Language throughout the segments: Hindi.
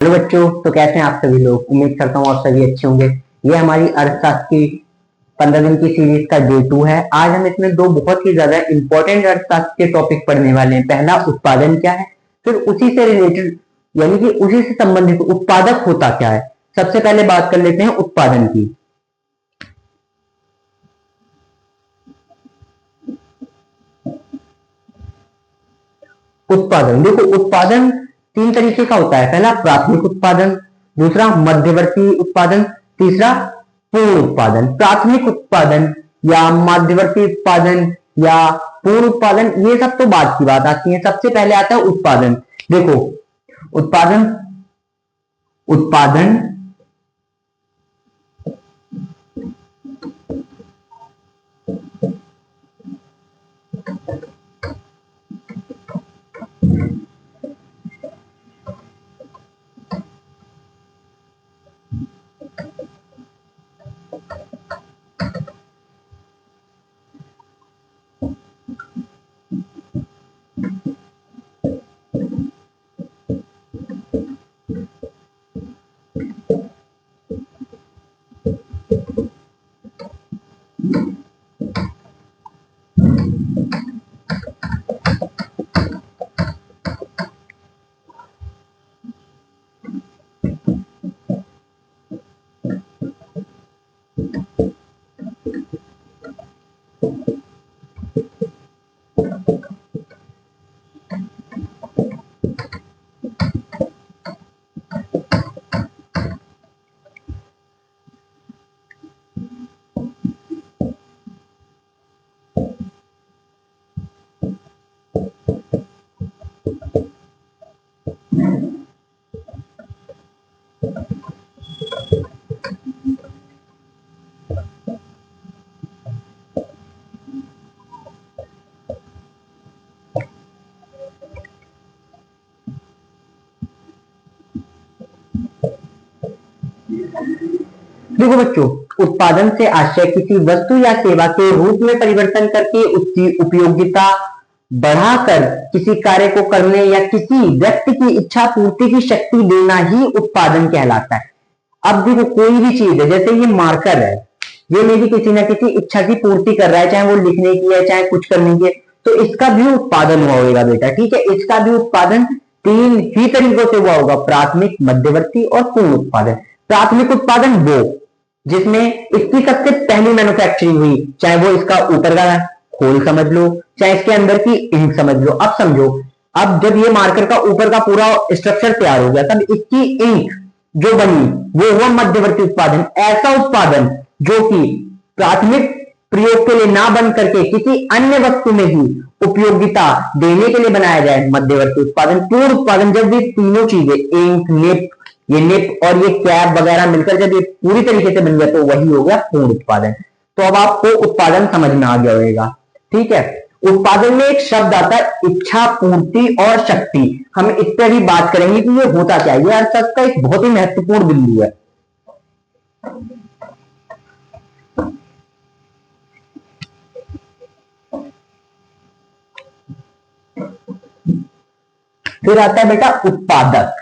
हेलो बच्चों, तो कैसे हैं आप सभी लोग। उम्मीद करता हूँ आप सभी अच्छे होंगे। ये हमारी अर्थशास्त्र की 15 दिन की सीरीज का डे 2 है। आज हम इसमें दो बहुत ही ज्यादा इंपॉर्टेंट अर्थशास्त्र के टॉपिक पढ़ने वाले हैं। पहला उत्पादन क्या है, फिर उसी से रिलेटेड यानी कि उसी से संबंधित उत्पादक होता क्या है। सबसे पहले बात कर लेते हैं उत्पादन की। उत्पादन देखो, उत्पादन तीन तरीके का होता है। पहला प्राथमिक उत्पादन, दूसरा मध्यवर्ती उत्पादन, तीसरा पूर्ण उत्पादन। प्राथमिक उत्पादन या मध्यवर्ती उत्पादन या पूर्ण उत्पादन, ये सब तो बाद की बात आती है। सबसे पहले आता है उत्पादन। देखो, उत्पादन उत्पादन देखो बच्चों, उत्पादन से आशय किसी वस्तु या सेवा के रूप में परिवर्तन करके उसकी उपयोगिता बढ़ाकर किसी कार्य को करने या किसी व्यक्ति की इच्छा पूर्ति की शक्ति देना ही उत्पादन कहलाता है। अब देखो, कोई भी चीज है, जैसे ये मार्कर है, ये मेरी किसी ना किसी इच्छा की पूर्ति कर रहा है, चाहे वो लिखने की है चाहे कुछ करने की है, तो इसका भी उत्पादन हुआ होगा बेटा। ठीक है, इसका भी उत्पादन तीन ही तरीकों से हुआ होगा, प्राथमिक, मध्यवर्ती और पूर्ण उत्पादन। प्राथमिक उत्पादन वो जिसमें इसकी सबसे पहली मैन्युफैक्चरिंग हुई, चाहे वो इसका ऊपर का खोल समझ लो चाहे इसके अंदर की इंक समझ लो। अब समझो, अब जब ये मार्कर का ऊपर का पूरा स्ट्रक्चर तैयार हो गया, तब इसकी इंक जो बनी वो हुआ मध्यवर्ती उत्पादन। ऐसा उत्पादन जो कि प्राथमिक प्रयोग के लिए ना बन करके किसी अन्य वस्तु में ही उपयोगिता देने के लिए बनाया जाए, मध्यवर्ती उत्पादन। पूर्ण उत्पादन जब ये तीनों चीजें, इंक, निप, ये निप और ये कैप वगैरह मिलकर जब ये पूरी तरीके से बन गया, तो वही हो गया पूर्ण उत्पादन। तो अब आपको उत्पादन समझ में आ गया होगा। ठीक है, उत्पादन में एक शब्द आता है इच्छा पूर्ति और शक्ति। हम इस पर भी बात करेंगे कि ये होता क्या है। ये अर्थशास्त्र का एक बहुत ही महत्वपूर्ण बिंदु है। फिर आता है बेटा उत्पादक।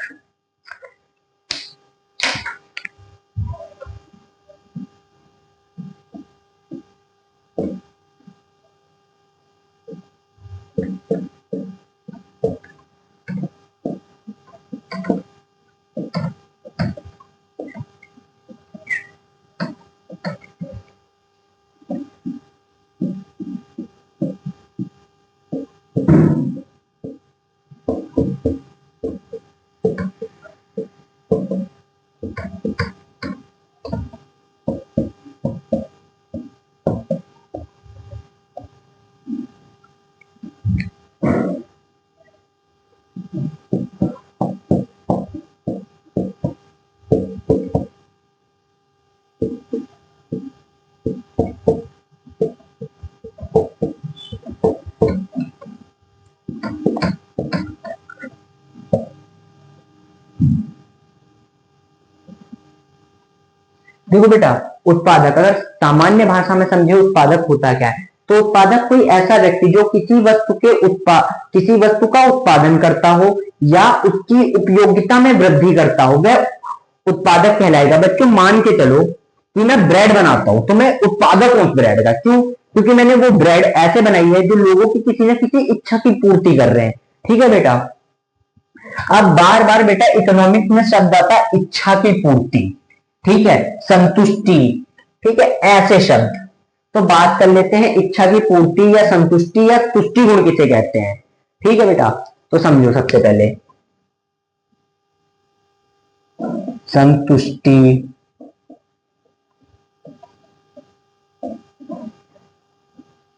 देखो बेटा, उत्पादक अगर सामान्य भाषा में समझे, उत्पादक होता क्या है। तो उत्पादक कोई ऐसा व्यक्ति जो किसी वस्तु का उत्पादन करता हो या उसकी उपयोगिता में वृद्धि करता हो, वह उत्पादक कहलाएगा। बच्चों मान के चलो कि मैं ब्रेड बनाता हूं, तो मैं उत्पादक हूं उस ब्रेड का। क्यों? क्योंकि मैंने वो ब्रेड ऐसे बनाई है जो लोगों की किसी न किसी इच्छा की पूर्ति कर रहे हैं। ठीक है बेटा। अब बार बार बेटा इकोनॉमिक्स में शब्द आता है इच्छा की पूर्ति, ठीक है, संतुष्टि, ठीक है, ऐसे शब्द। तो बात कर लेते हैं इच्छा की पूर्ति या संतुष्टि या तुष्टि गुण किसे कहते हैं। ठीक है बेटा, तो समझो सबसे पहले संतुष्टि,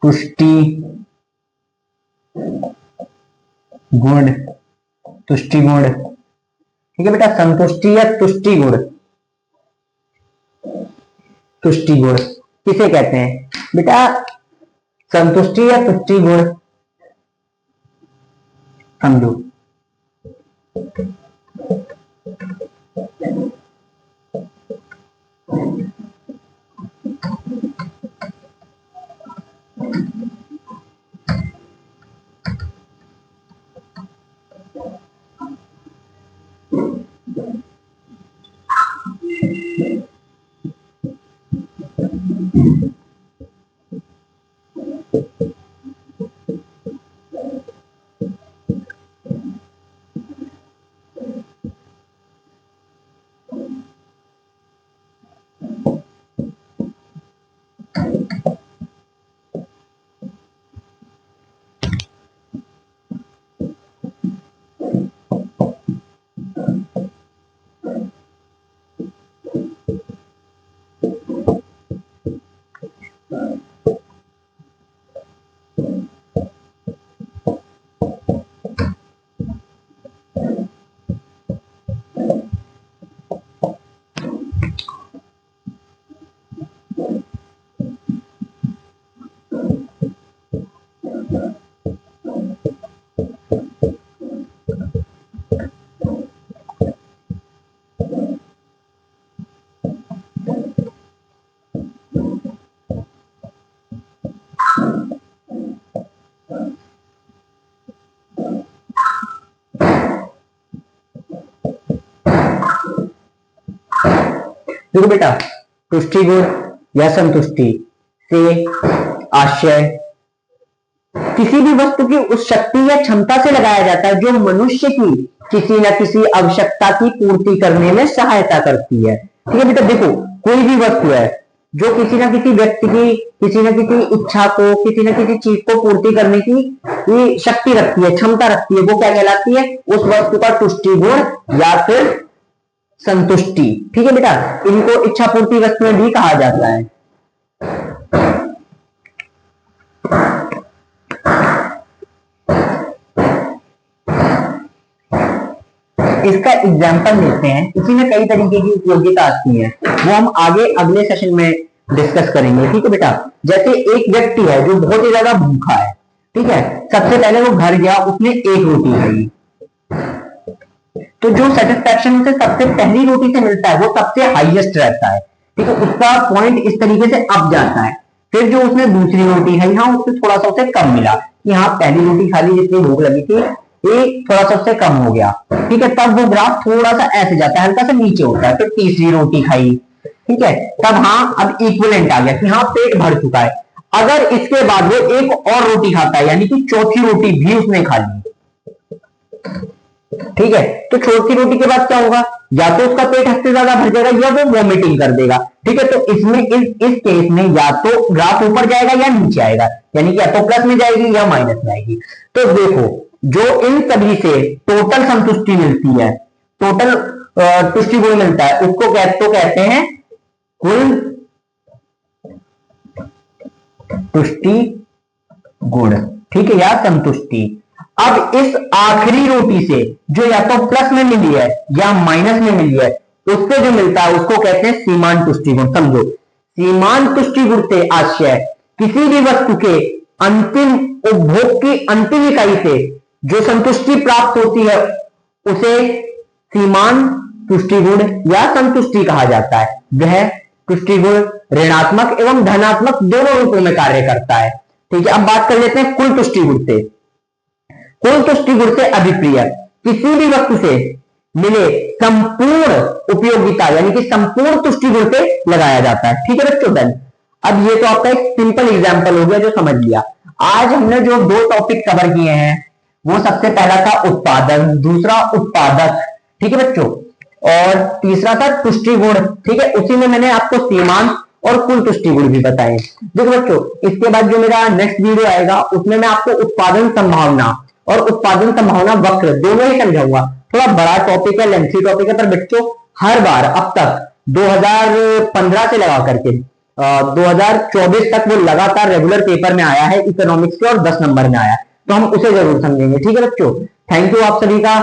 तुष्टि गुण, तुष्टि गुण। ठीक है बेटा, संतुष्टि या तुष्टि गुण, तुष्टि गुण किसे कहते हैं बेटा? संतुष्टि या तुष्टि गुण समझो। देखो बेटा, तुष्टि गुण या संतुष्टि से आशय किसी भी वस्तु की उस शक्ति या क्षमता से लगाया जाता है जो मनुष्य की किसी न किसी आवश्यकता की पूर्ति करने में सहायता करती है। ठीक है बेटा, देखो कोई भी वस्तु है जो किसी न किसी व्यक्ति की किसी न किसी इच्छा को, किसी न किसी चीज को पूर्ति करने की शक्ति रखती है, क्षमता रखती है, वो क्या कहलाती है? उस वस्तु का तुष्टि गुण या फिर संतुष्टि। ठीक है बेटा, इनको इच्छा पूर्ति वस्तुएं भी कहा जाता है। इसका एग्जाम्पल लेते हैं, इसी में कई तरीके की उपयोगिता आती है, वो हम आगे अगले सेशन में डिस्कस करेंगे। ठीक है बेटा, जैसे एक व्यक्ति है जो बहुत ही ज्यादा भूखा है, ठीक है, सबसे पहले वो घर गया, उसने एक रोटी खाई, तो जो सेटिस्फैक्शन उसे सबसे पहली रोटी से मिलता है वो सबसे हाईएस्ट रहता है। ठीक है, उसका पॉइंट इस तरीके से अप जाता है। फिर जो उसने दूसरी रोटी खाई, हाँ उससे थोड़ा सा उसे कम मिला कि हाँ पहली रोटी खा ली, जितनी भूख लगी थी ये थोड़ा सा उससे कम हो गया। ठीक है, तब वो ग्राफ थोड़ा सा ऐसे जाता है, हल्का सा नीचे होता है। फिर तीसरी रोटी खाई, ठीक है, तब हाँ अब इक्विवेलेंट आ गया कि हाँ पेट भर चुका है। अगर इसके बाद वो एक और रोटी खाता है, यानी कि चौथी रोटी भी उसने खा ली, ठीक है, तो चौथी रोटी के बाद क्या होगा? या तो उसका पेट हद से ज्यादा भर जाएगा या वो वॉमिटिंग कर देगा। ठीक है, तो इसमें इस केस में या तो ग्राफ ऊपर जाएगा या नीचे आएगा, यानी कि या तो प्लस में जाएगी या माइनस में आएगी। तो देखो, जो इन सभी से टोटल संतुष्टि मिलती है, टोटल तुष्टि गुण मिलता है, उसको कहते हैं कुल तुष्टि गुण। ठीक है, या संतुष्टि। अब इस आखिरी रोटी से जो या तो प्लस में मिली है या माइनस में मिली है, उससे जो मिलता है उसको कहते हैं सीमांत तुष्टि गुण। समझो, सीमांत तुष्टि गुण से आशय किसी भी वस्तु के अंतिम उपभोग की अंतिम इकाई से जो संतुष्टि प्राप्त होती है उसे सीमांत तुष्टि गुण या संतुष्टि कहा जाता है। वह तुष्टि गुण ऋणात्मक एवं धनात्मक दोनों रूपों में कार्य करता है। ठीक है, अब बात कर लेते हैं कुल तुष्टि गुण से। कुल तुष्टि गुण से अभिप्रिय किसी भी वस्तु से मिले संपूर्ण उपयोगिता यानी कि संपूर्ण तुष्टि गुण से लगाया जाता है। ठीक है बच्चों, डन। अब ये तो आपका एक सिंपल एग्जांपल हो गया जो समझ लिया। आज हमने जो दो टॉपिक कवर किए हैं वो सबसे पहला था उत्पादन, दूसरा उत्पादक, ठीक है बच्चों, और तीसरा था तुष्टि गुण। ठीक है, उसी में मैंने आपको सीमांत और कुल तुष्टि गुण भी बताए। देखो बच्चों, इसके बाद जो मेरा नेक्स्ट वीडियो आएगा उसमें मैं आपको उत्पादन संभावना और उत्पादन संभावना वक्र दोनों ही समझाऊंगा। थोड़ा बड़ा टॉपिक है, लेंथी टॉपिक है, पर बच्चों हर बार अब तक 2015 से लगा करके 2024 तक वो लगातार रेगुलर पेपर में आया है इकोनॉमिक्स के और 10 नंबर में आया है, तो हम उसे जरूर समझेंगे। ठीक है बच्चों, थैंक यू आप सभी का।